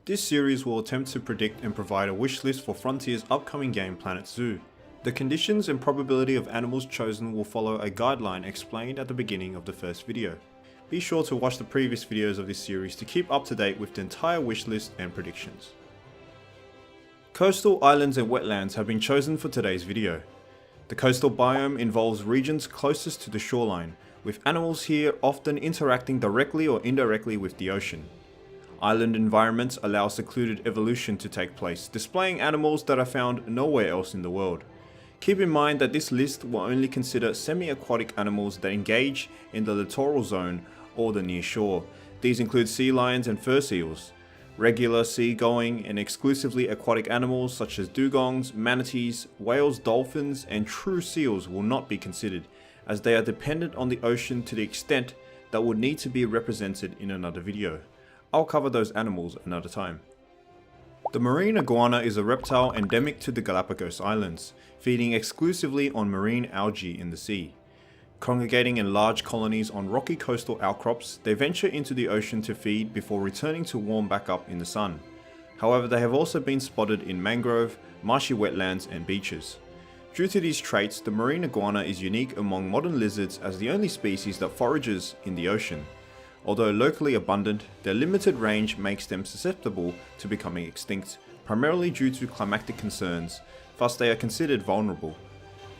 This series will attempt to predict and provide a wish list for Frontier's upcoming game Planet Zoo. The conditions and probability of animals chosen will follow a guideline explained at the beginning of the first video. Be sure to watch the previous videos of this series to keep up to date with the entire wish list and predictions. Coastal islands and wetlands have been chosen for today's video. The coastal biome involves regions closest to the shoreline, with animals here often interacting directly or indirectly with the ocean. Island environments allow secluded evolution to take place, displaying animals that are found nowhere else in the world. Keep in mind that this list will only consider semi-aquatic animals that engage in the littoral zone or the near shore. These include sea lions and fur seals. Regular sea-going and exclusively aquatic animals such as dugongs, manatees, whales, dolphins, and true seals will not be considered, as they are dependent on the ocean to the extent that would need to be represented in another video. I'll cover those animals another time. The marine iguana is a reptile endemic to the Galapagos Islands, feeding exclusively on marine algae in the sea. Congregating in large colonies on rocky coastal outcrops, they venture into the ocean to feed before returning to warm back up in the sun. However, they have also been spotted in mangrove, marshy wetlands and beaches. Due to these traits, the marine iguana is unique among modern lizards as the only species that forages in the ocean. Although locally abundant, their limited range makes them susceptible to becoming extinct, primarily due to climatic concerns, thus they are considered vulnerable.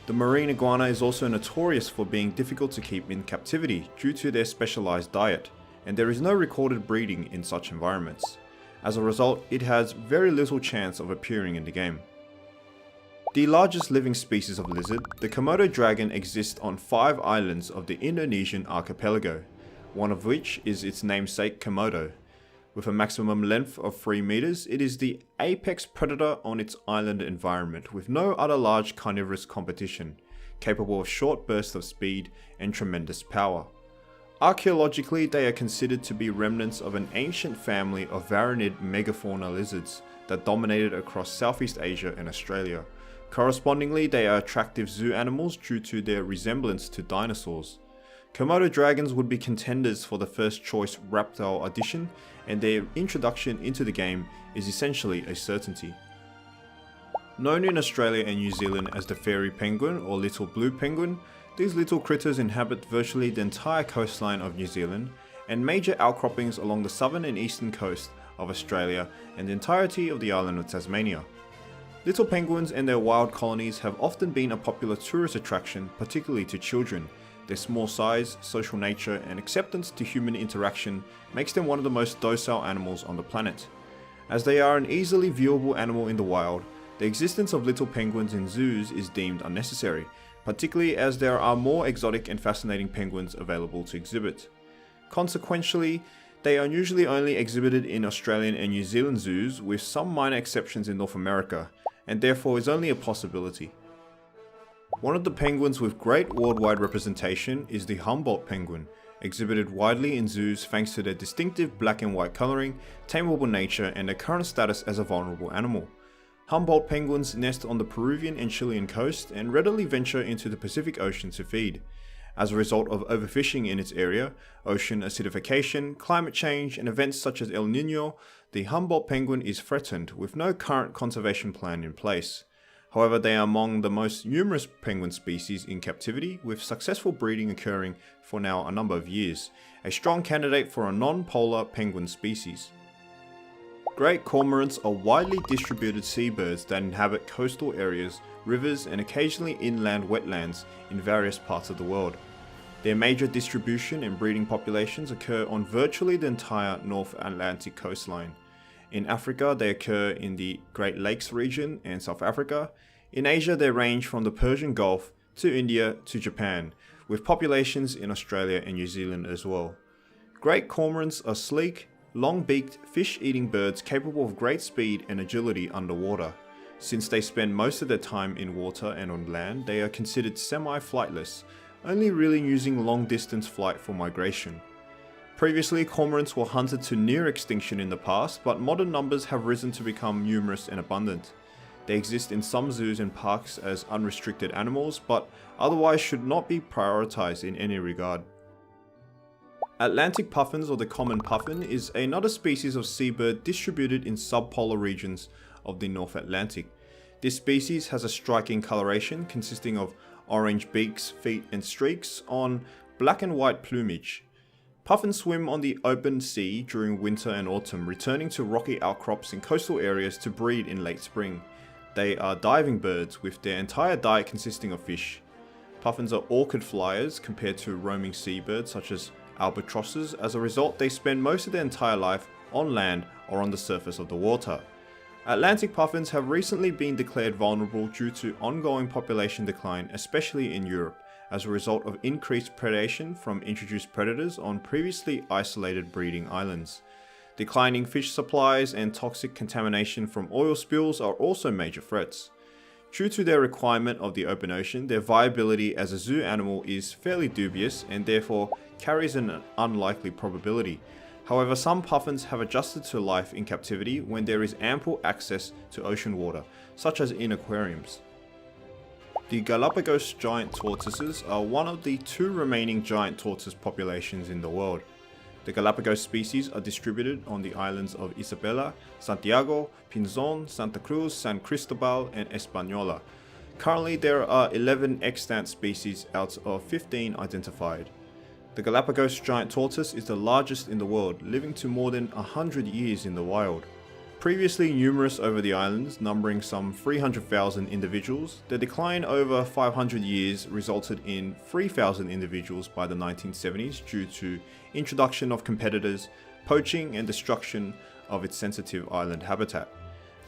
The marine iguana is also notorious for being difficult to keep in captivity due to their specialized diet, and there is no recorded breeding in such environments. As a result, it has very little chance of appearing in the game. The largest living species of lizard, the Komodo dragon, exists on 5 islands of the Indonesian archipelago, one of which is its namesake Komodo. With a maximum length of 3 meters, it is the apex predator on its island environment, with no other large carnivorous competition, capable of short bursts of speed and tremendous power. Archaeologically, they are considered to be remnants of an ancient family of varanid megafauna lizards that dominated across Southeast Asia and Australia. Correspondingly, they are attractive zoo animals due to their resemblance to dinosaurs. Komodo dragons would be contenders for the first choice reptile addition, and their introduction into the game is essentially a certainty. Known in Australia and New Zealand as the fairy penguin or little blue penguin, these little critters inhabit virtually the entire coastline of New Zealand and major outcroppings along the southern and eastern coast of Australia and the entirety of the island of Tasmania. Little penguins and their wild colonies have often been a popular tourist attraction, particularly to children. Their small size, social nature, and acceptance to human interaction makes them one of the most docile animals on the planet. As they are an easily viewable animal in the wild, the existence of little penguins in zoos is deemed unnecessary, particularly as there are more exotic and fascinating penguins available to exhibit. Consequently, they are usually only exhibited in Australian and New Zealand zoos, with some minor exceptions in North America, and therefore is only a possibility. One of the penguins with great worldwide representation is the Humboldt Penguin, exhibited widely in zoos thanks to their distinctive black and white colouring, tameable nature, and their current status as a vulnerable animal. Humboldt penguins nest on the Peruvian and Chilean coast and readily venture into the Pacific Ocean to feed. As a result of overfishing in its area, ocean acidification, climate change, and events such as El Niño, the Humboldt penguin is threatened with no current conservation plan in place. However, they are among the most numerous penguin species in captivity, with successful breeding occurring for now a number of years, a strong candidate for a non-polar penguin species. Great cormorants are widely distributed seabirds that inhabit coastal areas, rivers, and occasionally inland wetlands in various parts of the world. Their major distribution and breeding populations occur on virtually the entire North Atlantic coastline. In Africa, they occur in the Great Lakes region and South Africa. In Asia, they range from the Persian Gulf to India to Japan, with populations in Australia and New Zealand as well. Great cormorants are sleek, long-beaked, fish-eating birds capable of great speed and agility underwater. Since they spend most of their time in water and on land, they are considered semi-flightless, only really using long-distance flight for migration. Previously, cormorants were hunted to near extinction in the past, but modern numbers have risen to become numerous and abundant. They exist in some zoos and parks as unrestricted animals, but otherwise should not be prioritized in any regard. Atlantic puffins, or the common puffin, is another species of seabird distributed in subpolar regions of the North Atlantic. This species has a striking coloration consisting of orange beaks, feet and streaks on black and white plumage. Puffins swim on the open sea during winter and autumn, returning to rocky outcrops in coastal areas to breed in late spring. They are diving birds, with their entire diet consisting of fish. Puffins are orchid flyers compared to roaming seabirds such as albatrosses. As a result, they spend most of their entire life on land or on the surface of the water. Atlantic puffins have recently been declared vulnerable due to ongoing population decline, especially in Europe, as a result of increased predation from introduced predators on previously isolated breeding islands. Declining fish supplies and toxic contamination from oil spills are also major threats. Due to their requirement of the open ocean, their viability as a zoo animal is fairly dubious and therefore carries an unlikely probability. However, some puffins have adjusted to life in captivity when there is ample access to ocean water, such as in aquariums. The Galapagos giant tortoises are one of the 2 remaining giant tortoise populations in the world. The Galapagos species are distributed on the islands of Isabela, Santiago, Pinzon, Santa Cruz, San Cristobal and Española. Currently there are 11 extant species out of 15 identified. The Galapagos giant tortoise is the largest in the world, living to more than 100 years in the wild. Previously numerous over the islands, numbering some 300,000 individuals, the decline over 500 years resulted in 3,000 individuals by the 1970s due to introduction of competitors, poaching and destruction of its sensitive island habitat.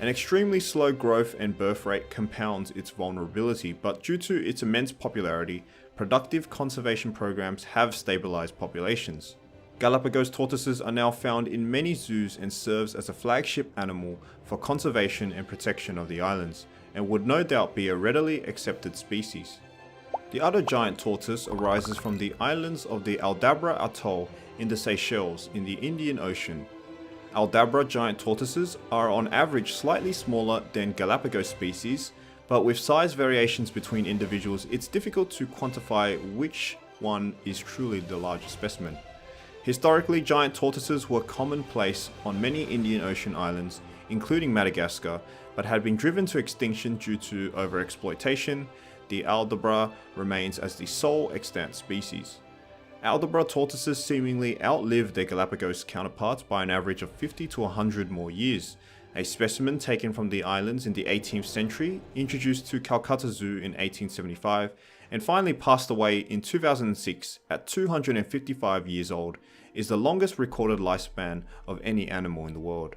An extremely slow growth and birth rate compounds its vulnerability, but due to its immense popularity, productive conservation programs have stabilized populations. Galapagos tortoises are now found in many zoos and serves as a flagship animal for conservation and protection of the islands, and would no doubt be a readily accepted species. The other giant tortoise arises from the islands of the Aldabra atoll in the Seychelles in the Indian Ocean. Aldabra giant tortoises are on average slightly smaller than Galapagos species, but with size variations between individuals, it's difficult to quantify which one is truly the largest specimen. Historically, giant tortoises were commonplace on many Indian Ocean islands, including Madagascar, but had been driven to extinction due to overexploitation. The Aldabra remains as the sole extant species. Aldabra tortoises seemingly outlive their Galapagos counterparts by an average of 50 to 100 more years. A specimen taken from the islands in the 18th century, introduced to Calcutta Zoo in 1875, and finally passed away in 2006 at 255 years old, is the longest recorded lifespan of any animal in the world.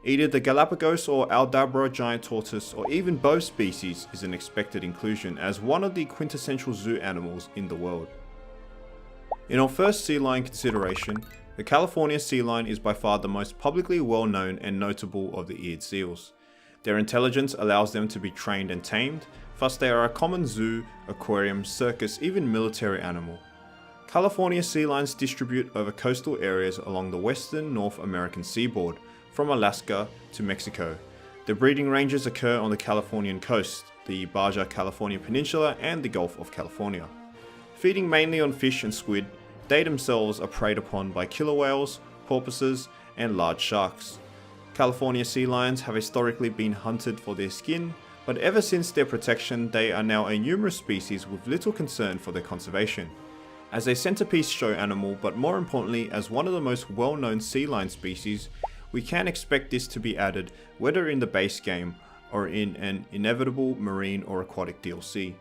Either the Galapagos or Aldabra giant tortoise, or even both species, is an expected inclusion as one of the quintessential zoo animals in the world. In our first sea lion consideration, the California sea lion is by far the most publicly well known and notable of the eared seals. Their intelligence allows them to be trained and tamed, thus they are a common zoo, aquarium, circus, even military animal. California sea lions distribute over coastal areas along the western North American seaboard, from Alaska to Mexico. The breeding ranges occur on the Californian coast, the Baja California Peninsula and the Gulf of California. Feeding mainly on fish and squid, they themselves are preyed upon by killer whales, porpoises and large sharks. California sea lions have historically been hunted for their skin, but ever since their protection they are now a numerous species with little concern for their conservation. As a centerpiece show animal, but more importantly as one of the most well-known sea lion species, we can expect this to be added whether in the base game or in an inevitable marine or aquatic DLC.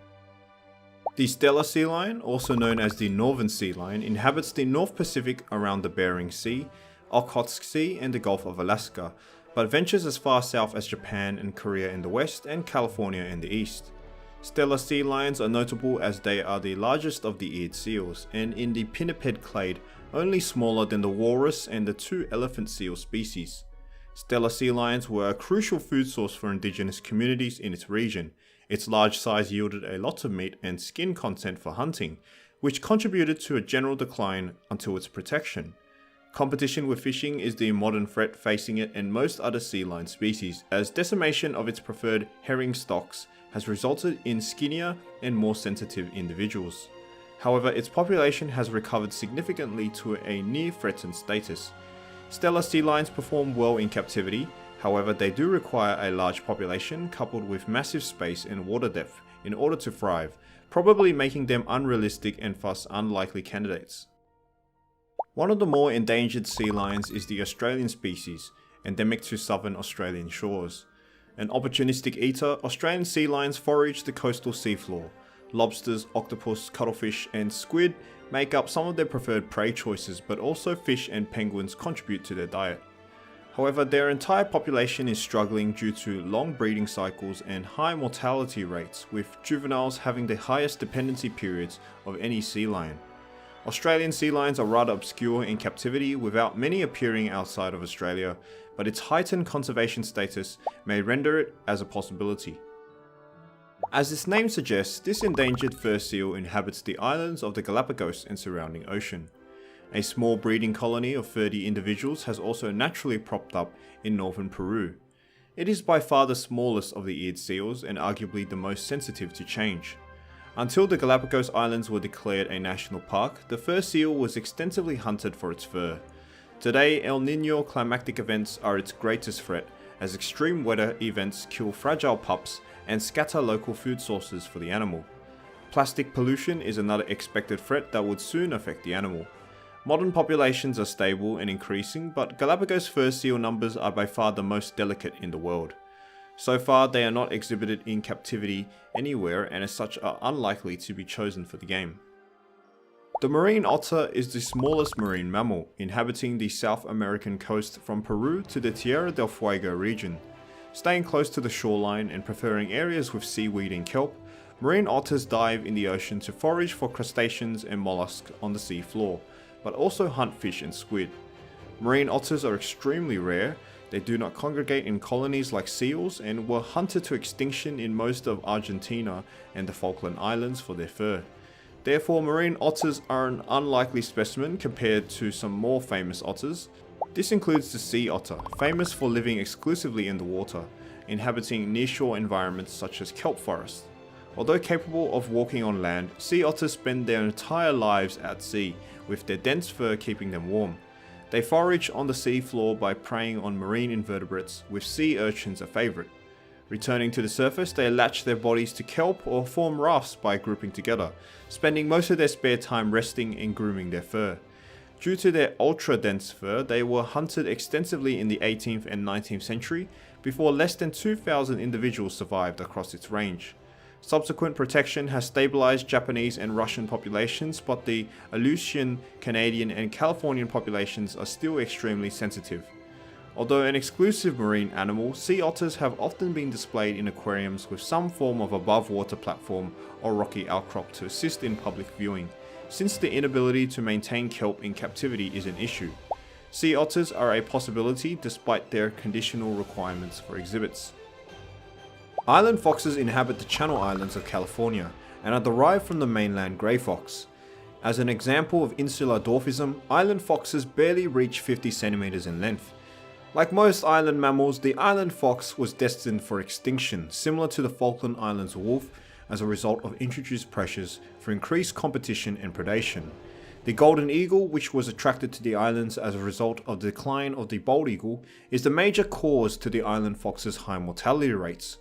The Steller sea lion, also known as the northern sea lion, inhabits the North Pacific around the Bering Sea, Okhotsk Sea and the Gulf of Alaska, but ventures as far south as Japan and Korea in the west and California in the east. Steller sea lions are notable as they are the largest of the eared seals, and in the pinniped clade, only smaller than the walrus and the 2 elephant seal species. Steller sea lions were a crucial food source for indigenous communities in its region. Its large size yielded a lot of meat and skin content for hunting, which contributed to a general decline until its protection. Competition with fishing is the modern threat facing it and most other sea lion species, as decimation of its preferred herring stocks has resulted in skinnier and more sensitive individuals. However, its population has recovered significantly to a near-threatened status. Stellar sea lions perform well in captivity, however they do require a large population coupled with massive space and water depth in order to thrive, probably making them unrealistic and thus unlikely candidates. One of the more endangered sea lions is the Australian species, endemic to southern Australian shores. An opportunistic eater, Australian sea lions forage the coastal seafloor. Lobsters, octopus, cuttlefish and squid make up some of their preferred prey choices, but also fish and penguins contribute to their diet. However, their entire population is struggling due to long breeding cycles and high mortality rates, with juveniles having the highest dependency periods of any sea lion. Australian sea lions are rather obscure in captivity, without many appearing outside of Australia, but its heightened conservation status may render it as a possibility. As its name suggests, this endangered fur seal inhabits the islands of the Galapagos and surrounding ocean. A small breeding colony of 30 individuals has also naturally propped up in northern Peru. It is by far the smallest of the eared seals and arguably the most sensitive to change. Until the Galapagos Islands were declared a national park, the fur seal was extensively hunted for its fur. Today, El Niño climatic events are its greatest threat, as extreme weather events kill fragile pups and scatter local food sources for the animal. Plastic pollution is another expected threat that would soon affect the animal. Modern populations are stable and increasing, but Galapagos fur seal numbers are by far the most delicate in the world. So far, they are not exhibited in captivity anywhere and as such are unlikely to be chosen for the game. The marine otter is the smallest marine mammal, inhabiting the South American coast from Peru to the Tierra del Fuego region. Staying close to the shoreline and preferring areas with seaweed and kelp, marine otters dive in the ocean to forage for crustaceans and mollusks on the sea floor, but also hunt fish and squid. Marine otters are extremely rare. They do not congregate in colonies like seals and were hunted to extinction in most of Argentina and the Falkland Islands for their fur. Therefore, marine otters are an unlikely specimen compared to some more famous otters. This includes the sea otter, famous for living exclusively in the water, inhabiting nearshore environments such as kelp forests. Although capable of walking on land, sea otters spend their entire lives at sea, with their dense fur keeping them warm. They forage on the sea floor by preying on marine invertebrates, with sea urchins a favourite. Returning to the surface, they latch their bodies to kelp or form rafts by grouping together, spending most of their spare time resting and grooming their fur. Due to their ultra-dense fur, they were hunted extensively in the 18th and 19th century, before less than 2,000 individuals survived across its range. Subsequent protection has stabilized Japanese and Russian populations, but the Aleutian, Canadian and Californian populations are still extremely sensitive. Although an exclusive marine animal, sea otters have often been displayed in aquariums with some form of above-water platform or rocky outcrop to assist in public viewing, since the inability to maintain kelp in captivity is an issue. Sea otters are a possibility despite their conditional requirements for exhibits. Island foxes inhabit the Channel Islands of California and are derived from the mainland grey fox. As an example of insular dwarfism, island foxes barely reach 50 centimeters in length. Like most island mammals, the island fox was destined for extinction, similar to the Falkland Islands wolf, as a result of introduced pressures for increased competition and predation. The golden eagle, which was attracted to the islands as a result of the decline of the bald eagle, is the major cause to the island fox's high mortality rates.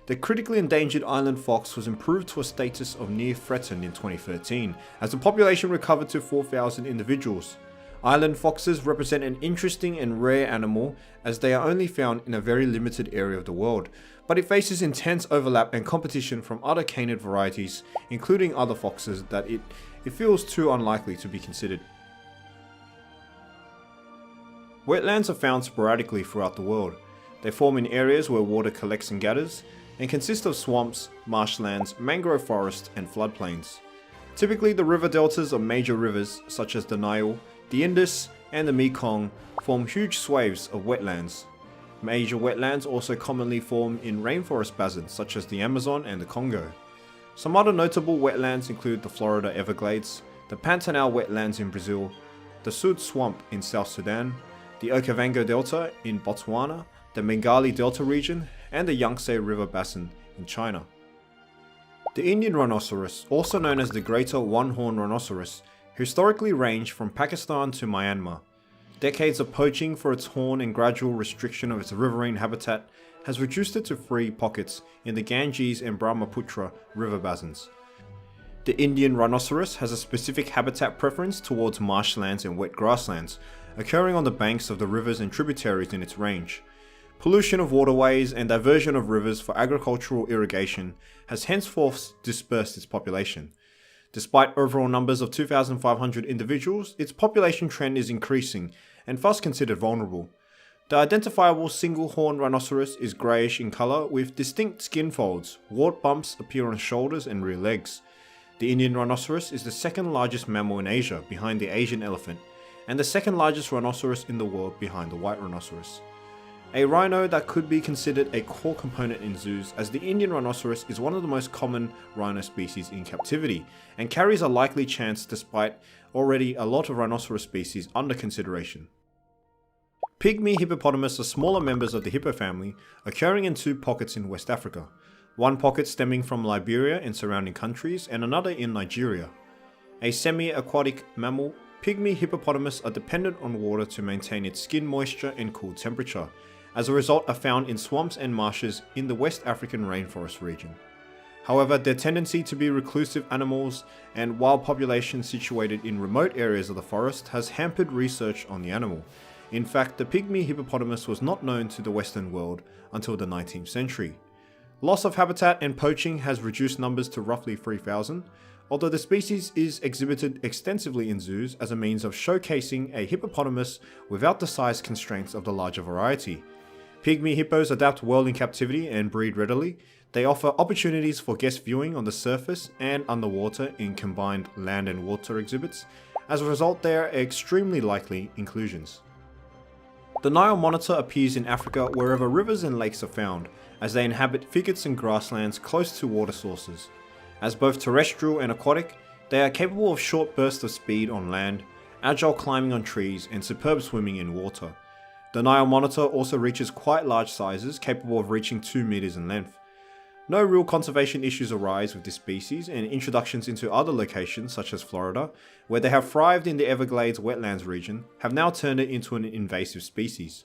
The critically endangered island fox was improved to a status of near threatened in 2013, as the population recovered to 4,000 individuals. Island foxes represent an interesting and rare animal, as they are only found in a very limited area of the world, but it faces intense overlap and competition from other canid varieties, including other foxes that it feels too unlikely to be considered. Wetlands are found sporadically throughout the world. They form in areas where water collects and gathers, and consist of swamps, marshlands, mangrove forests, and floodplains. Typically, the river deltas of major rivers such as the Nile, the Indus, and the Mekong form huge swathes of wetlands. Major wetlands also commonly form in rainforest basins such as the Amazon and the Congo. Some other notable wetlands include the Florida Everglades, the Pantanal wetlands in Brazil, the Sud Swamp in South Sudan, the Okavango Delta in Botswana, the Bengali Delta region, and the Yangtze River Basin in China. The Indian rhinoceros, also known as the greater one-horned rhinoceros, historically ranged from Pakistan to Myanmar. Decades of poaching for its horn and gradual restriction of its riverine habitat has reduced it to free pockets in the Ganges and Brahmaputra river basins. The Indian rhinoceros has a specific habitat preference towards marshlands and wet grasslands, occurring on the banks of the rivers and tributaries in its range. Pollution of waterways and diversion of rivers for agricultural irrigation has henceforth dispersed its population. Despite overall numbers of 2,500 individuals, its population trend is increasing and thus considered vulnerable. The identifiable single-horned rhinoceros is greyish in colour with distinct skin folds. Wart bumps appear on shoulders and rear legs. The Indian rhinoceros is the second largest mammal in Asia behind the Asian elephant, and the second largest rhinoceros in the world behind the white rhinoceros. A rhino that could be considered a core component in zoos, as the Indian rhinoceros is one of the most common rhino species in captivity and carries a likely chance despite already a lot of rhinoceros species under consideration. Pygmy hippopotamus are smaller members of the hippo family, occurring in two pockets in West Africa, one pocket stemming from Liberia and surrounding countries and another in Nigeria. A semi-aquatic mammal, Pygmy hippopotamus are dependent on water to maintain its skin moisture and cool temperature. As a result, are found in swamps and marshes in the West African rainforest region. However, their tendency to be reclusive animals and wild populations situated in remote areas of the forest has hampered research on the animal. In fact, the Pygmy hippopotamus was not known to the Western world until the 19th century. Loss of habitat and poaching has reduced numbers to roughly 3,000, although the species is exhibited extensively in zoos as a means of showcasing a hippopotamus without the size constraints of the larger variety. Pygmy hippos adapt well in captivity and breed readily. They offer opportunities for guest viewing on the surface and underwater in combined land and water exhibits. As a result, they are extremely likely inclusions. The Nile monitor appears in Africa wherever rivers and lakes are found, as they inhabit thickets and grasslands close to water sources. As both terrestrial and aquatic, they are capable of short bursts of speed on land, agile climbing on trees, and superb swimming in water. The Nile monitor also reaches quite large sizes, capable of reaching 2 meters in length. No real conservation issues arise with this species, and introductions into other locations such as Florida, where they have thrived in the Everglades wetlands region, have now turned it into an invasive species.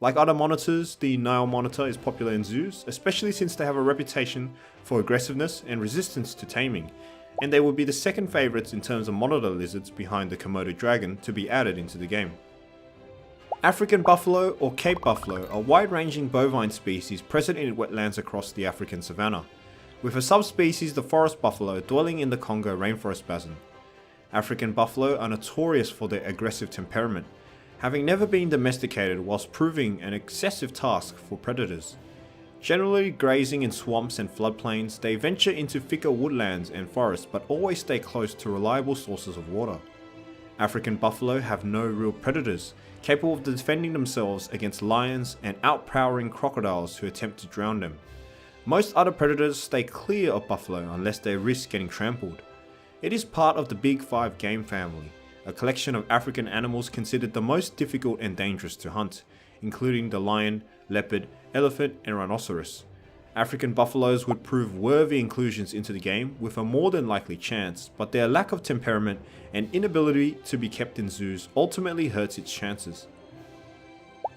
Like other monitors, the Nile monitor is popular in zoos, especially since they have a reputation for aggressiveness and resistance to taming, and they would be the second favourites in terms of monitor lizards behind the Komodo Dragon to be added into the game. African buffalo or Cape buffalo are wide-ranging bovine species present in wetlands across the African savanna, with a subspecies, the forest buffalo, dwelling in the Congo rainforest basin. African buffalo are notorious for their aggressive temperament, having never been domesticated whilst proving an excessive task for predators. Generally grazing in swamps and floodplains, they venture into thicker woodlands and forests but always stay close to reliable sources of water. African buffalo have no real predators, capable of defending themselves against lions and outpowering crocodiles who attempt to drown them. Most other predators stay clear of buffalo unless they risk getting trampled. It is part of the Big Five game family, a collection of African animals considered the most difficult and dangerous to hunt, including the lion, leopard, elephant, and rhinoceros. African buffaloes would prove worthy inclusions into the game with a more than likely chance, but their lack of temperament and inability to be kept in zoos ultimately hurts its chances.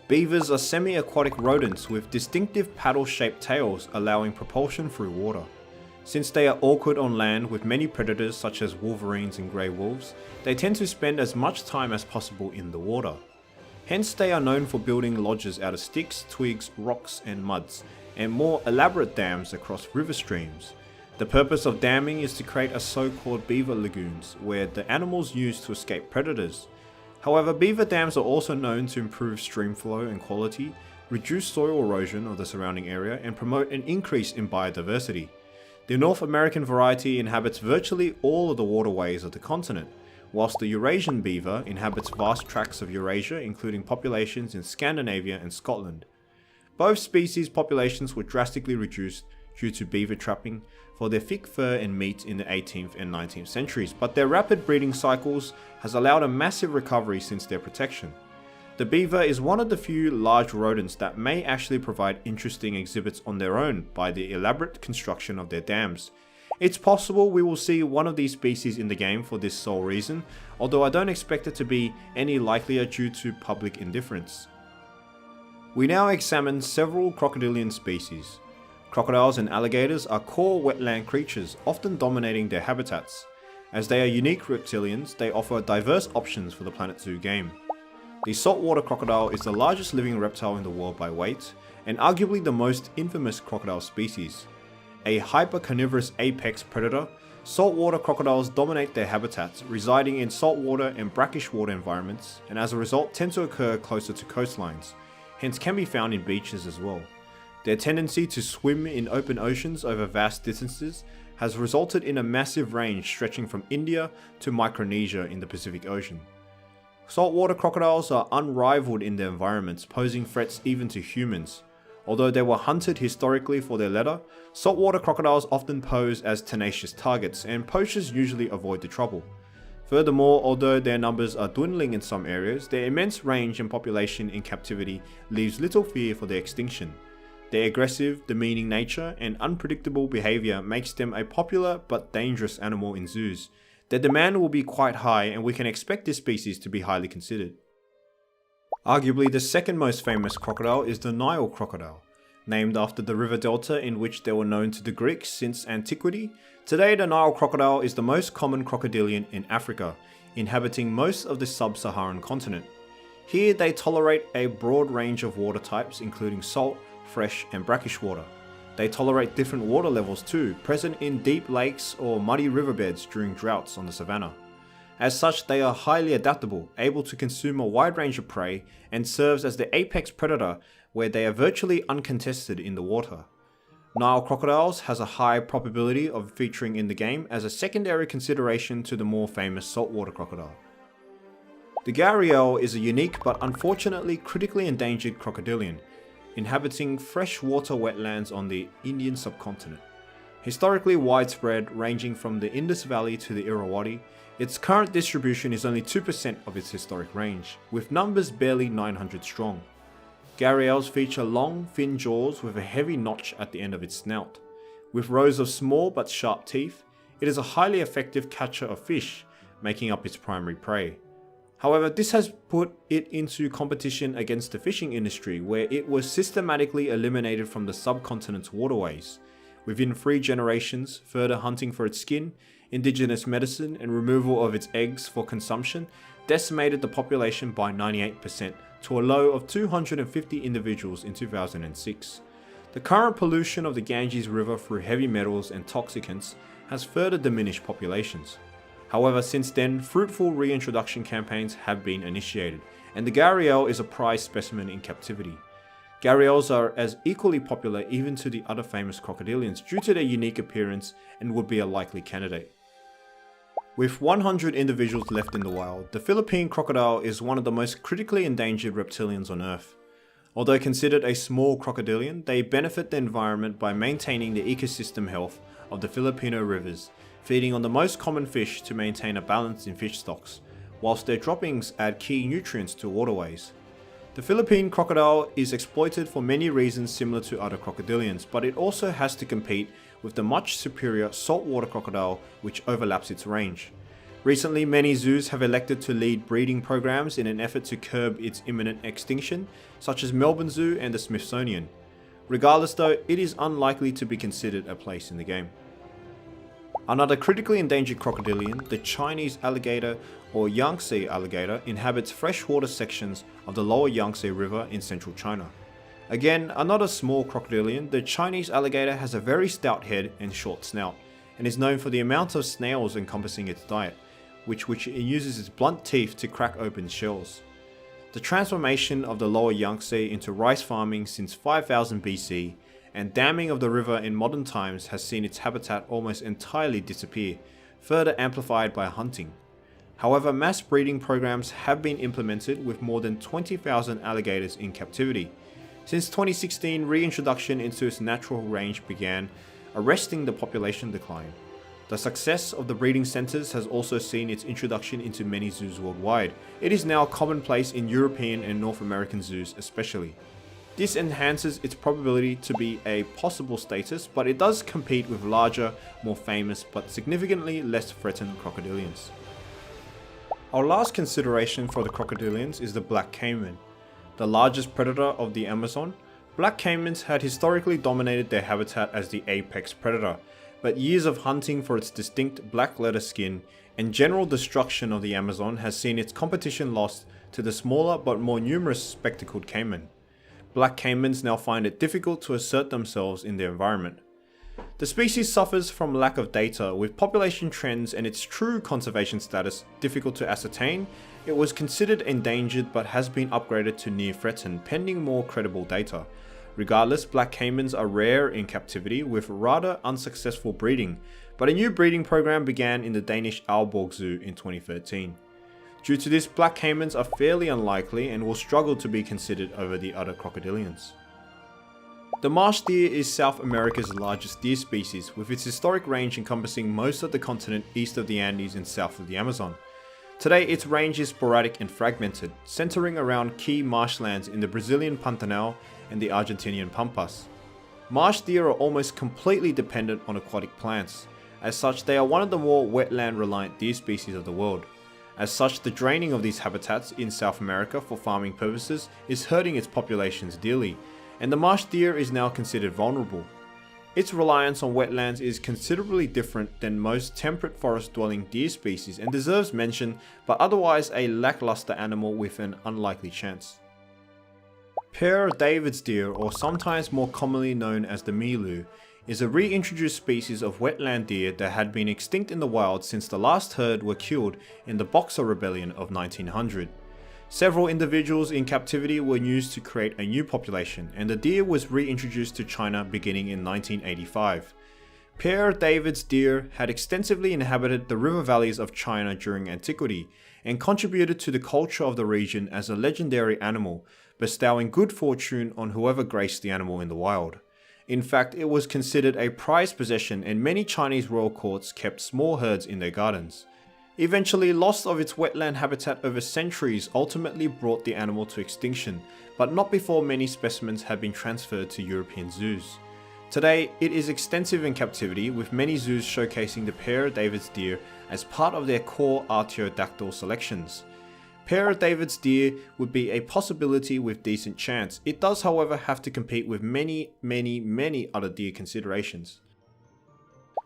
Beavers are semi-aquatic rodents with distinctive paddle-shaped tails allowing propulsion through water. Since they are awkward on land with many predators such as wolverines and grey wolves, they tend to spend as much time as possible in the water. Hence they are known for building lodges out of sticks, twigs, rocks and muds, and more elaborate dams across river streams. The purpose of damming is to create a so-called beaver lagoons, where the animals use to escape predators. However, beaver dams are also known to improve stream flow and quality, reduce soil erosion of the surrounding area, and promote an increase in biodiversity. The North American variety inhabits virtually all of the waterways of the continent, whilst the Eurasian beaver inhabits vast tracts of Eurasia, including populations in Scandinavia and Scotland. Both species populations were drastically reduced due to beaver trapping for their thick fur and meat in the 18th and 19th centuries, but their rapid breeding cycles has allowed a massive recovery since their protection. The beaver is one of the few large rodents that may actually provide interesting exhibits on their own by the elaborate construction of their dams. It's possible we will see one of these species in the game for this sole reason, although I don't expect it to be any likelier due to public indifference. We now examine several crocodilian species. Crocodiles and alligators are core wetland creatures, often dominating their habitats. As they are unique reptilians, they offer diverse options for the Planet Zoo game. The saltwater crocodile is the largest living reptile in the world by weight, and arguably the most infamous crocodile species. A hypercarnivorous apex predator, saltwater crocodiles dominate their habitats, residing in saltwater and brackish water environments, and as a result tend to occur closer to coastlines, hence can be found in beaches as well. Their tendency to swim in open oceans over vast distances has resulted in a massive range stretching from India to Micronesia in the Pacific Ocean. Saltwater crocodiles are unrivaled in their environments, posing threats even to humans. Although they were hunted historically for their leather, saltwater crocodiles often pose as tenacious targets, and poachers usually avoid the trouble. Furthermore, although their numbers are dwindling in some areas, their immense range and population in captivity leaves little fear for their extinction. Their aggressive, demeaning nature and unpredictable behaviour makes them a popular but dangerous animal in zoos. Their demand will be quite high, and we can expect this species to be highly considered. Arguably the second most famous crocodile is the Nile crocodile. Named after the river delta in which they were known to the Greeks since antiquity, today the Nile crocodile is the most common crocodilian in Africa, inhabiting most of the sub-Saharan continent. Here they tolerate a broad range of water types including salt, fresh and brackish water. They tolerate different water levels too, present in deep lakes or muddy riverbeds during droughts on the savannah. As such, they are highly adaptable, able to consume a wide range of prey, and serves as the apex predator where they are virtually uncontested in the water. Nile crocodiles has a high probability of featuring in the game as a secondary consideration to the more famous saltwater crocodile. The gharial is a unique but unfortunately critically endangered crocodilian, inhabiting freshwater wetlands on the Indian subcontinent. Historically widespread, ranging from the Indus Valley to the Irrawaddy, its current distribution is only 2% of its historic range, with numbers barely 900 strong. Gharials feature long, thin jaws with a heavy notch at the end of its snout. With rows of small but sharp teeth, it is a highly effective catcher of fish, making up its primary prey. However, this has put it into competition against the fishing industry, where it was systematically eliminated from the subcontinent's waterways. Within 3 generations, further hunting for its skin, indigenous medicine, and removal of its eggs for consumption decimated the population by 98% to a low of 250 individuals in 2006. The current pollution of the Ganges River through heavy metals and toxicants has further diminished populations. However, since then, fruitful reintroduction campaigns have been initiated, and the gharial is a prized specimen in captivity. Gharials are as equally popular even to the other famous crocodilians due to their unique appearance and would be a likely candidate. With 100 individuals left in the wild, the Philippine crocodile is one of the most critically endangered reptilians on Earth. Although considered a small crocodilian, they benefit the environment by maintaining the ecosystem health of the Filipino rivers, feeding on the most common fish to maintain a balance in fish stocks, whilst their droppings add key nutrients to waterways. The Philippine crocodile is exploited for many reasons similar to other crocodilians, but it also has to compete with the much superior saltwater crocodile which overlaps its range. Recently, many zoos have elected to lead breeding programs in an effort to curb its imminent extinction, such as Melbourne Zoo and the Smithsonian. Regardless though, it is unlikely to be considered a place in the game. Another critically endangered crocodilian, the Chinese alligator or Yangtze alligator, inhabits freshwater sections of the lower Yangtze River in central China. Again, another small crocodilian, the Chinese alligator has a very stout head and short snout, and is known for the amount of snails encompassing its diet, which it uses its blunt teeth to crack open shells. The transformation of the lower Yangtze into rice farming since 5000 BC and damming of the river in modern times has seen its habitat almost entirely disappear, further amplified by hunting. However, mass breeding programs have been implemented with more than 20,000 alligators in captivity. Since 2016, reintroduction into its natural range began, arresting the population decline. The success of the breeding centres has also seen its introduction into many zoos worldwide. It is now commonplace in European and North American zoos especially. This enhances its probability to be a possible status, but it does compete with larger, more famous, but significantly less threatened crocodilians. Our last consideration for the crocodilians is the black caiman. The largest predator of the Amazon, black caimans had historically dominated their habitat as the apex predator, but years of hunting for its distinct black leather skin and general destruction of the Amazon has seen its competition lost to the smaller but more numerous spectacled caiman. Black caimans now find it difficult to assert themselves in their environment. The species suffers from lack of data, with population trends and its true conservation status difficult to ascertain. It was considered endangered but has been upgraded to near threatened pending more credible data. Regardless, black caimans are rare in captivity with rather unsuccessful breeding, but a new breeding program began in the Danish Aalborg Zoo in 2013. Due to this, black caimans are fairly unlikely and will struggle to be considered over the other crocodilians. The marsh deer is South America's largest deer species, with its historic range encompassing most of the continent east of the Andes and south of the Amazon. Today, its range is sporadic and fragmented, centering around key marshlands in the Brazilian Pantanal and the Argentinian Pampas. Marsh deer are almost completely dependent on aquatic plants. As such, they are one of the more wetland-reliant deer species of the world. As such, the draining of these habitats in South America for farming purposes is hurting its populations dearly, and the marsh deer is now considered vulnerable. Its reliance on wetlands is considerably different than most temperate forest-dwelling deer species and deserves mention, but otherwise a lackluster animal with an unlikely chance. Pair David's deer, or sometimes more commonly known as the Milu, is a reintroduced species of wetland deer that had been extinct in the wild since the last herd were killed in the Boxer Rebellion of 1900. Several individuals in captivity were used to create a new population, and the deer was reintroduced to China beginning in 1985. Pair David's deer had extensively inhabited the river valleys of China during antiquity, and contributed to the culture of the region as a legendary animal, bestowing good fortune on whoever graced the animal in the wild. In fact, it was considered a prized possession, and many Chinese royal courts kept small herds in their gardens. Eventually, loss of its wetland habitat over centuries ultimately brought the animal to extinction, but not before many specimens had been transferred to European zoos. Today, it is extensive in captivity, with many zoos showcasing the pair David's deer as part of their core artiodactyl selections. Pair David's deer would be a possibility with decent chance. It does, however, have to compete with many other deer considerations.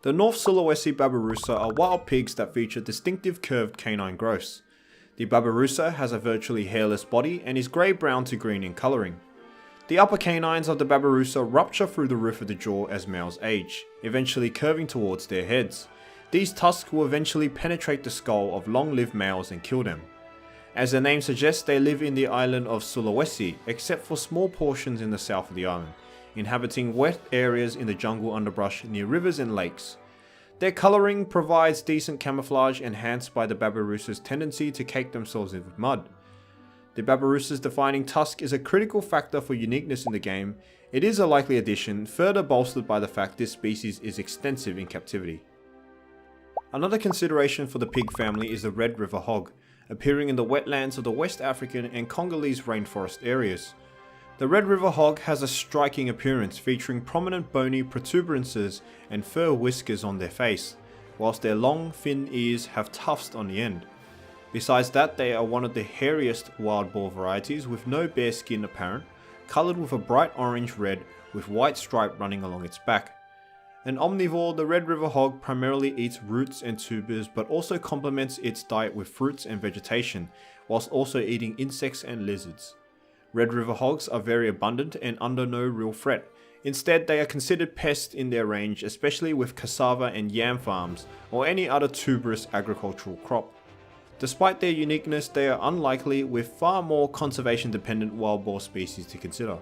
The North Sulawesi Barbarossa are wild pigs that feature distinctive curved canine growths. The Barbarossa has a virtually hairless body and is grey-brown to green in colouring. The upper canines of the Barbarossa rupture through the roof of the jaw as males age, eventually curving towards their heads. These tusks will eventually penetrate the skull of long-lived males and kill them. As the name suggests, they live in the island of Sulawesi, except for small portions in the south of the island, inhabiting wet areas in the jungle underbrush near rivers and lakes. Their colouring provides decent camouflage, enhanced by the Barbarossa's tendency to cake themselves in with mud. The Barbarossa's defining tusk is a critical factor for uniqueness in the game. It is a likely addition, further bolstered by the fact this species is extensive in captivity. Another consideration for the pig family is the red river hog, appearing in the wetlands of the West African and Congolese rainforest areas. The red river hog has a striking appearance, featuring prominent bony protuberances and fur whiskers on their face, whilst their long, thin ears have tufts on the end. Besides that, they are one of the hairiest wild boar varieties, with no bare skin apparent, coloured with a bright orange-red with white stripe running along its back. An omnivore, the red river hog primarily eats roots and tubers, but also complements its diet with fruits and vegetation, whilst also eating insects and lizards. Red river hogs are very abundant and under no real threat. Instead, they are considered pests in their range, especially with cassava and yam farms, or any other tuberous agricultural crop. Despite their uniqueness, they are unlikely, with far more conservation-dependent wild boar species to consider.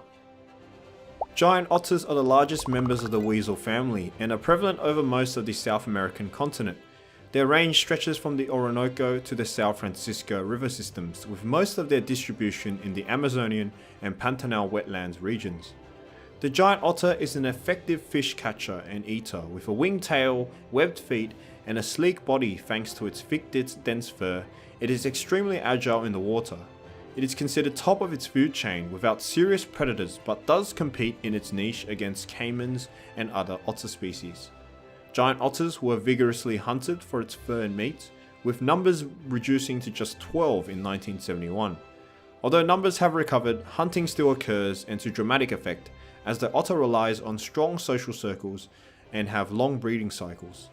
Giant otters are the largest members of the weasel family, and are prevalent over most of the South American continent. Their range stretches from the Orinoco to the São Francisco river systems, with most of their distribution in the Amazonian and Pantanal wetlands regions. The giant otter is an effective fish catcher and eater, with a winged tail, webbed feet, and a sleek body thanks to its thick dense fur. It is extremely agile in the water. It is considered top of its food chain without serious predators, but does compete in its niche against caimans and other otter species. Giant otters were vigorously hunted for its fur and meat, with numbers reducing to just 12 in 1971. Although numbers have recovered, hunting still occurs and to dramatic effect, as the otter relies on strong social circles and have long breeding cycles.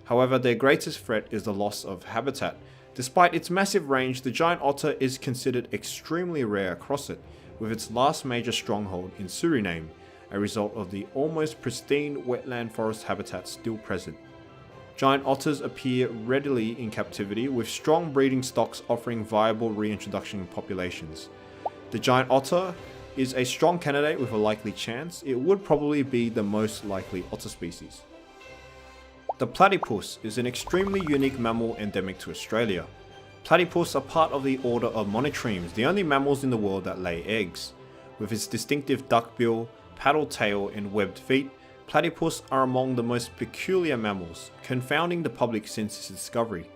However, their greatest threat is the loss of habitat. Despite its massive range, the giant otter is considered extremely rare across it, with its last major stronghold in Suriname, a result of the almost pristine wetland forest habitat still present. Giant otters appear readily in captivity, with strong breeding stocks offering viable reintroduction populations. The giant otter is a strong candidate with a likely chance. It would probably be the most likely otter species. The platypus is an extremely unique mammal endemic to Australia. Platypus are part of the order of monotremes, the only mammals in the world that lay eggs. With its distinctive duckbill, paddle tail and webbed feet, platypus are among the most peculiar mammals, confounding the public since its discovery.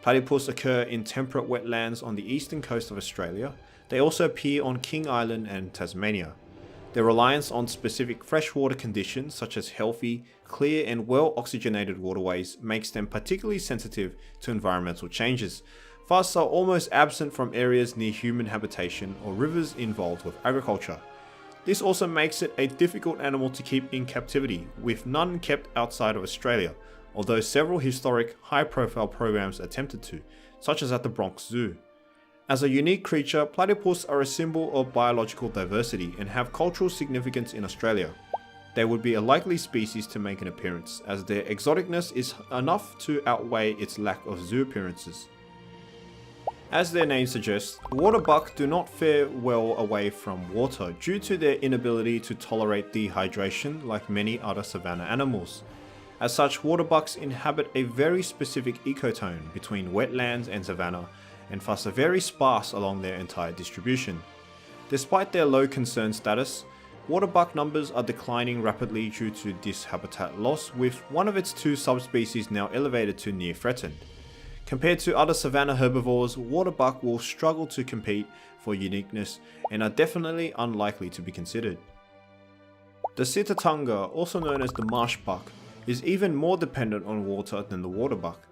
Platypus occur in temperate wetlands on the eastern coast of Australia. They also appear on King Island and Tasmania. Their reliance on specific freshwater conditions such as healthy, clear and well oxygenated waterways makes them particularly sensitive to environmental changes. Thus are almost absent from areas near human habitation or rivers involved with agriculture. This also makes it a difficult animal to keep in captivity, with none kept outside of Australia, although several historic, high-profile programs attempted to, such as at the Bronx Zoo. As a unique creature, platypus are a symbol of biological diversity and have cultural significance in Australia. They would be a likely species to make an appearance, as their exoticness is enough to outweigh its lack of zoo appearances. As their name suggests, waterbuck do not fare well away from water due to their inability to tolerate dehydration like many other savanna animals. As such, waterbucks inhabit a very specific ecotone between wetlands and savanna, and thus are very sparse along their entire distribution. Despite their low concern status, waterbuck numbers are declining rapidly due to this habitat loss, with one of its two subspecies now elevated to near threatened. Compared to other savanna herbivores, waterbuck will struggle to compete for uniqueness and are definitely unlikely to be considered. The sitatunga, also known as the marsh buck, is even more dependent on water than the waterbuck.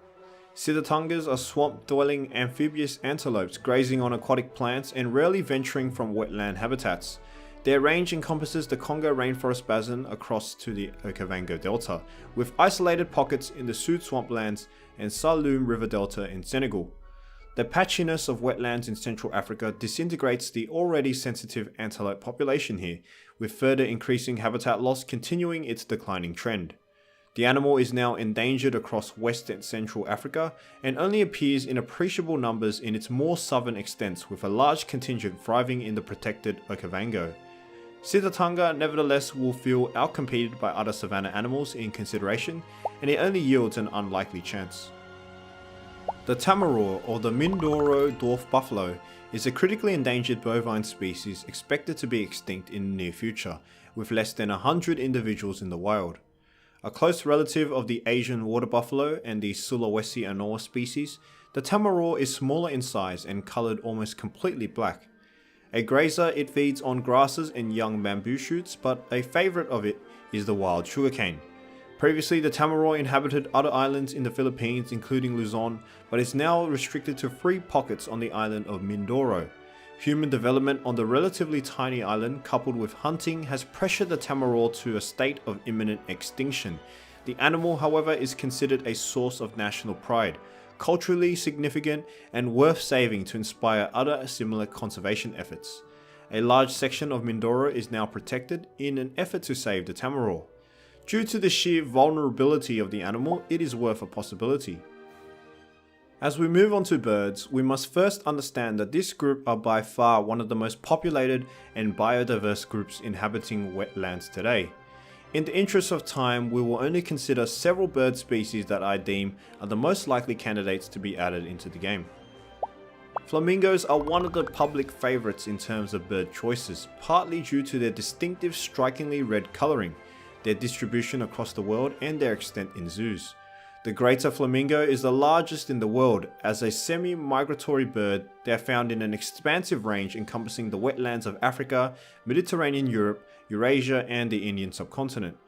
Sitatungas are swamp-dwelling amphibious antelopes grazing on aquatic plants and rarely venturing from wetland habitats. Their range encompasses the Congo rainforest basin across to the Okavango Delta, with isolated pockets in the Sud swamplands and Saloum River Delta in Senegal. The patchiness of wetlands in Central Africa disintegrates the already sensitive antelope population here, with further increasing habitat loss continuing its declining trend. The animal is now endangered across West and Central Africa and only appears in appreciable numbers in its more southern extents, with a large contingent thriving in the protected Okavango. Sitatunga nevertheless will feel outcompeted by other savanna animals in consideration, and it only yields an unlikely chance. The tamarau, or the Mindoro dwarf buffalo, is a critically endangered bovine species expected to be extinct in the near future, with less than 100 individuals in the wild. A close relative of the Asian water buffalo and the Sulawesi anoa species, the tamarau is smaller in size and coloured almost completely black. A grazer, it feeds on grasses and young bamboo shoots, but a favourite of it is the wild sugarcane. Previously, the tamarau inhabited other islands in the Philippines, including Luzon, but is now restricted to 3 pockets on the island of Mindoro. Human development on the relatively tiny island, coupled with hunting, has pressured the tamarau to a state of imminent extinction. The animal, however, is considered a source of national pride, culturally significant and worth saving to inspire other similar conservation efforts. A large section of Mindoro is now protected in an effort to save the tamarau. Due to the sheer vulnerability of the animal, it is worth a possibility. As we move on to birds, we must first understand that this group are by far one of the most populated and biodiverse groups inhabiting wetlands today. In the interest of time, we will only consider several bird species that I deem are the most likely candidates to be added into the game. Flamingos are one of the public favourites in terms of bird choices, partly due to their distinctive, strikingly red colouring, their distribution across the world and their extent in zoos. The greater flamingo is the largest in the world. As a semi-migratory bird, they are found in an expansive range encompassing the wetlands of Africa, Mediterranean Europe, Eurasia and the Indian subcontinent.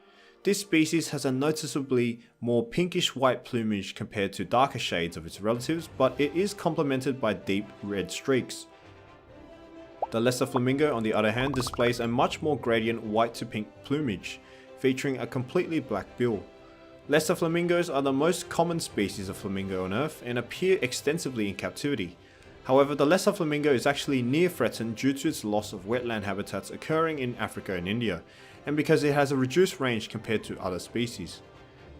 This species has a noticeably more pinkish-white plumage compared to darker shades of its relatives, but it is complemented by deep red streaks. The lesser flamingo, on the other hand, displays a much more gradient white to pink plumage, featuring a completely black bill. Lesser flamingos are the most common species of flamingo on Earth and appear extensively in captivity. However, the lesser flamingo is actually near threatened due to its loss of wetland habitats occurring in Africa and India, and because it has a reduced range compared to other species.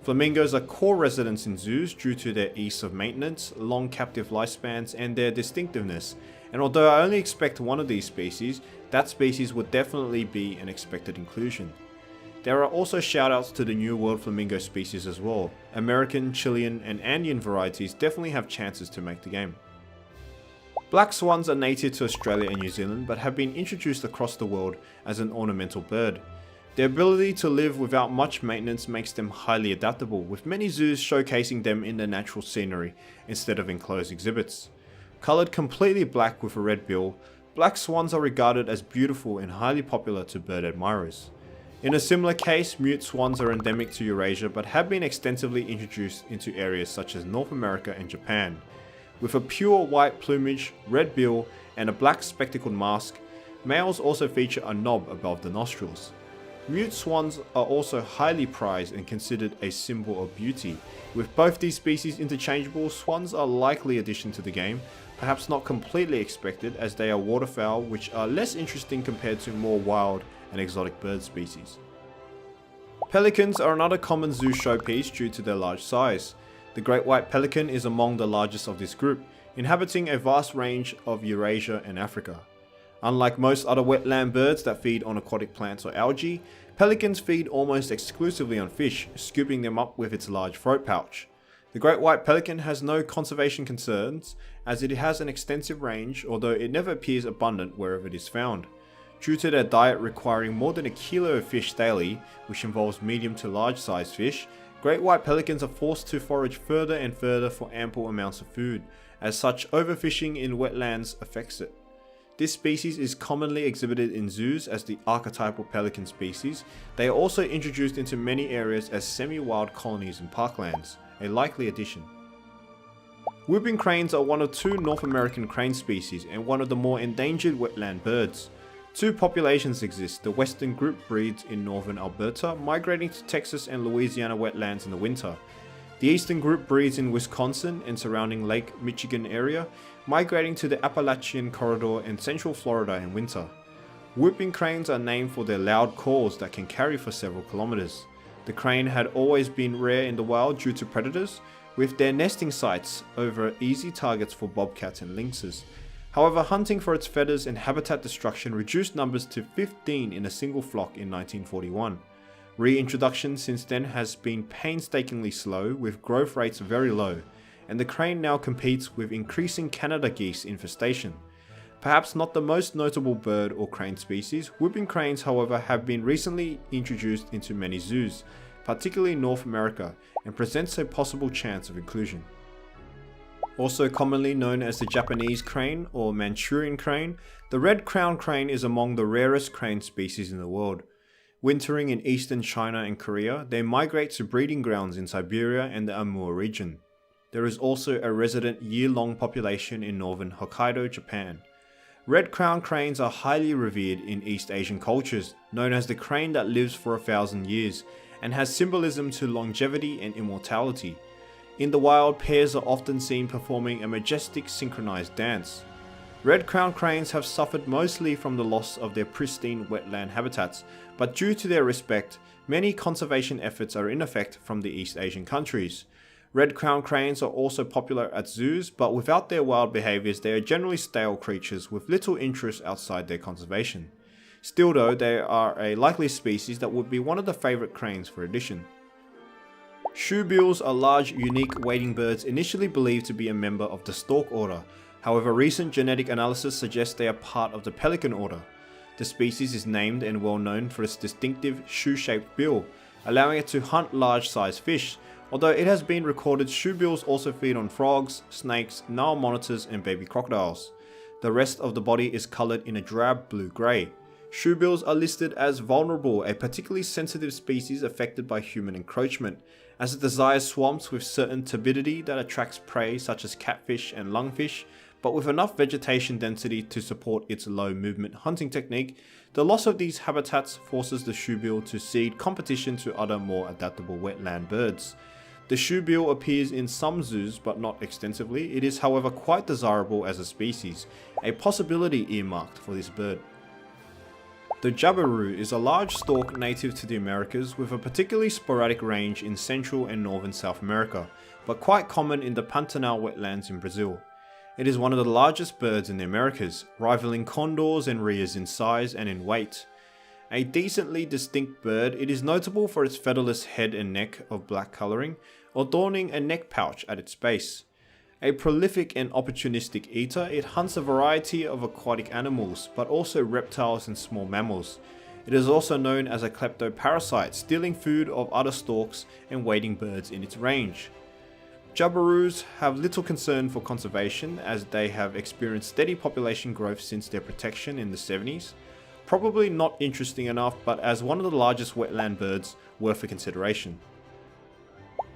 Flamingos are core residents in zoos due to their ease of maintenance, long captive lifespans and their distinctiveness, and although I only expect one of these species, that species would definitely be an expected inclusion. There are also shoutouts to the New World flamingo species as well. American, Chilean and Andean varieties definitely have chances to make the game. Black swans are native to Australia and New Zealand but have been introduced across the world as an ornamental bird. Their ability to live without much maintenance makes them highly adaptable, with many zoos showcasing them in their natural scenery instead of enclosed exhibits. Coloured completely black with a red bill, black swans are regarded as beautiful and highly popular to bird admirers. In a similar case, mute swans are endemic to Eurasia but have been extensively introduced into areas such as North America and Japan. With a pure white plumage, red bill, and a black spectacled mask, males also feature a knob above the nostrils. Mute swans are also highly prized and considered a symbol of beauty. With both these species interchangeable, swans are a likely addition to the game, perhaps not completely expected as they are waterfowl which are less interesting compared to more wild and exotic bird species. Pelicans are another common zoo showpiece due to their large size. The great white pelican is among the largest of this group, inhabiting a vast range of Eurasia and Africa. Unlike most other wetland birds that feed on aquatic plants or algae, pelicans feed almost exclusively on fish, scooping them up with its large throat pouch. The great white pelican has no conservation concerns as it has an extensive range, although it never appears abundant wherever it is found. Due to their diet requiring more than a kilo of fish daily, which involves medium to large sized fish, great white pelicans are forced to forage further and further for ample amounts of food. As such, overfishing in wetlands affects it. This species is commonly exhibited in zoos as the archetypal pelican species. They are also introduced into many areas as semi-wild colonies in parklands, a likely addition. Whooping cranes are one of two North American crane species and one of the more endangered wetland birds. Two populations exist. The western group breeds in northern Alberta, migrating to Texas and Louisiana wetlands in the winter. The eastern group breeds in Wisconsin and surrounding Lake Michigan area, migrating to the Appalachian corridor and central Florida in winter. Whooping cranes are named for their loud calls that can carry for several kilometers. The crane had always been rare in the wild due to predators, with their nesting sites over easy targets for bobcats and lynxes. However, hunting for its feathers and habitat destruction reduced numbers to 15 in a single flock in 1941. Reintroduction since then has been painstakingly slow, with growth rates very low, and the crane now competes with increasing Canada geese infestation. Perhaps not the most notable bird or crane species, whooping cranes however have been recently introduced into many zoos, particularly North America, and presents a possible chance of inclusion. Also commonly known as the Japanese crane or Manchurian crane, the Redcrowned Crane is among the rarest crane species in the world. Wintering in eastern China and Korea, they migrate to breeding grounds in Siberia and the Amur region. There is also a resident year-long population in northern Hokkaido, Japan. Redcrowned cranes are highly revered in East Asian cultures, known as the crane that lives for 1,000 years, and has symbolism to longevity and immortality. In the wild, pairs are often seen performing a majestic synchronized dance. Redcrowned cranes have suffered mostly from the loss of their pristine wetland habitats, but due to their respect, many conservation efforts are in effect from the East Asian countries. Redcrowned cranes are also popular at zoos, but without their wild behaviours they are generally stale creatures with little interest outside their conservation. Still though, they are a likely species that would be one of the favourite cranes for addition. Shoebills are large, unique wading birds initially believed to be a member of the stork order. However, recent genetic analysis suggests they are part of the pelican order. The species is named and well known for its distinctive shoe-shaped bill, allowing it to hunt large-sized fish, although it has been recorded shoebills also feed on frogs, snakes, Nile monitors and baby crocodiles. The rest of the body is coloured in a drab blue-grey. Shoebills are listed as vulnerable, a particularly sensitive species affected by human encroachment, as it desires swamps with certain turbidity that attracts prey such as catfish and lungfish, but with enough vegetation density to support its low movement hunting technique. The loss of these habitats forces the shoebill to cede competition to other more adaptable wetland birds. The shoebill appears in some zoos but not extensively. It is however quite desirable as a species, a possibility earmarked for this bird. The jabiru is a large stork native to the Americas with a particularly sporadic range in Central and Northern South America, but quite common in the Pantanal wetlands in Brazil. It is one of the largest birds in the Americas, rivaling condors and rheas in size and in weight. A decently distinct bird, it is notable for its featherless head and neck of black colouring, adorning a neck pouch at its base. A prolific and opportunistic eater, it hunts a variety of aquatic animals, but also reptiles and small mammals. It is also known as a kleptoparasite, stealing food of other storks and wading birds in its range. Jabirus have little concern for conservation as they have experienced steady population growth since their protection in the 70s. Probably not interesting enough, but as one of the largest wetland birds, worth a consideration.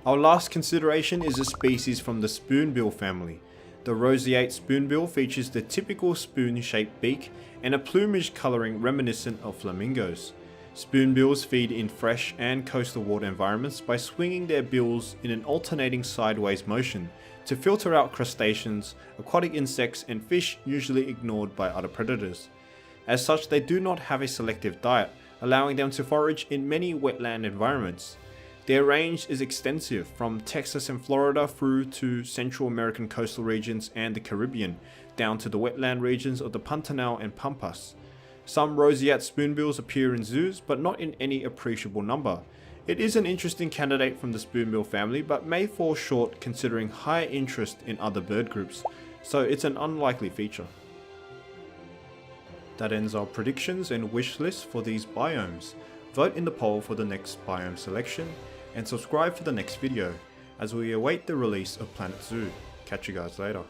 Our last consideration is a species from the spoonbill family. The Roseate Spoonbill features the typical spoon-shaped beak and a plumage colouring reminiscent of flamingos. Spoonbills feed in fresh and coastal water environments by swinging their bills in an alternating sideways motion to filter out crustaceans, aquatic insects and fish usually ignored by other predators. As such, they do not have a selective diet, allowing them to forage in many wetland environments. Their range is extensive, from Texas and Florida through to Central American coastal regions and the Caribbean, down to the wetland regions of the Pantanal and Pampas. Some roseate spoonbills appear in zoos, but not in any appreciable number. It is an interesting candidate from the spoonbill family, but may fall short considering higher interest in other bird groups, so it's an unlikely feature. That ends our predictions and wish list for these biomes. Vote in the poll for the next biome selection, and subscribe for the next video as we await the release of Planet Zoo. Catch you guys later.